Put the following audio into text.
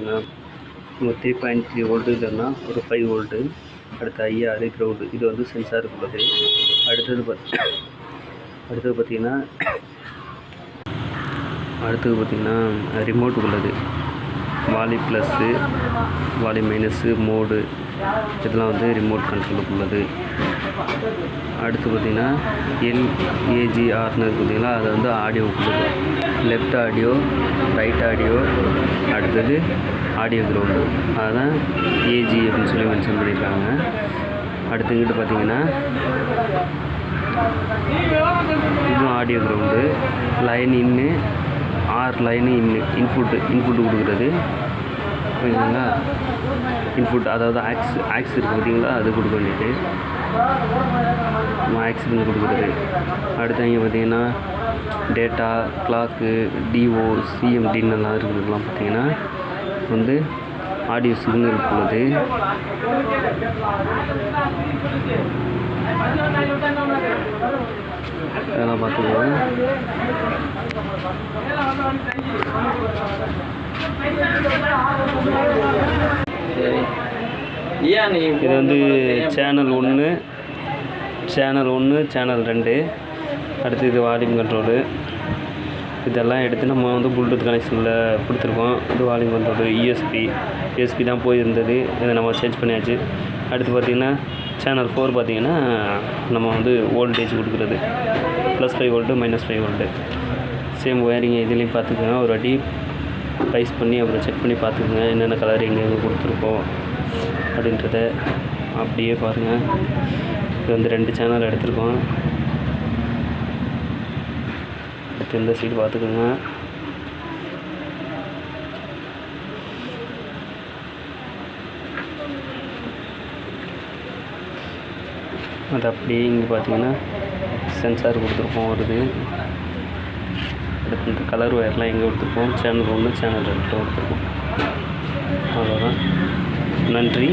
பார்த்துக்கோங்க. நம்ம 3.3 வோல்ட்டு இல்லைன்னா ஒரு 5 வோல்ட்டு. அடுத்து IR க்ரௌண்டு, இது வந்து சென்சாருக்கு உள்ளது. அடுத்தது பார்த்திங்கன்னா ரிமோட்டுக்கு உள்ளது. Volume plus, volume minus, mode, இதெல்லாம் வந்து ரிமோட் கண்ட்ரோலுக்கு உள்ளது. அடுத்து பார்த்திங்கன்னா LAGRன்னு பார்த்திங்கன்னா அது வந்து ஆடியோவுக்கு உள்ளது. லெஃப்ட் ஆடியோ, ரைட் ஆடியோ, அடுத்தது ஆடியோ க்ரௌண்டு, அதுதான் AG அப்படின்னு சொல்லி மென்ஷன் பண்ணியிருக்காங்க. அடுத்துக்கிட்டு பார்த்திங்கன்னா இதுவும் ஆடியோ க்ரௌண்டு. லைன் இன்னு, லைனு இன்புட்டு கொடுக்குறது. ஓகேங்களா? இன்புட் அதாவது ஆக்ஸ் இருக்குது பார்த்திங்களா, அது கொடுக்க வேண்டியது ஆக்ஸுக்கு கொடுக்குறது. அடுத்து இங்கே பார்த்திங்கன்னா டேட்டா, கிளாக்கு, DO, CMDன்னெல்லாம் இருக்கிறதுலாம் பார்த்திங்கன்னா வந்து ஆடியோ சிக்னலுக்கு உள்ளது. அதெல்லாம் பார்த்துக்கோங்க. இது வந்து சேனல் 1, சேனல் 2. அடுத்து இது வால்யூம் கண்ட்ரோலு. இதெல்லாம் எடுத்து நம்ம வந்து ப்ளூடூத் கனெக்ஷனில் கொடுத்துருக்கோம். இது வால்யூம் கண்ட்ரோலு. USB தான் போயிருந்தது, இதை நம்ம சேஞ்ச் பண்ணியாச்சு. அடுத்து பார்த்திங்கன்னா சேனல் 4 பார்த்திங்கன்னா நம்ம வந்து வோல்டேஜ் கொடுக்குறது. +5 வோல்ட்டு, -5 வோல்ட்டு. சேம் ஒயரிங் இதுலேயும் பார்த்துக்கோங்க. ஒரு வாட்டி ப்ரைஸ் பண்ணி அப்புறம் செக் பண்ணி பார்த்துக்குங்க, என்னென்ன கலர் எங்கே கொடுத்துருக்கோம் அப்படின்றத அப்படியே பாருங்கள். இது வந்து 2 சேனல் எடுத்துருக்கோம். அடுத்து இந்த சைடு பார்த்துக்கோங்க. அது அப்படியே இங்கே பார்த்தீங்கன்னா சென்சார் கொடுத்துருப்போம் வருது. அடுத்து இந்த கலர் ஒயர்லாம் எங்கே கொடுத்துருப்போம், சேனல் 1, சேனல் 2 கொடுத்துருப்போம். அவ்வளோதான். நன்றி.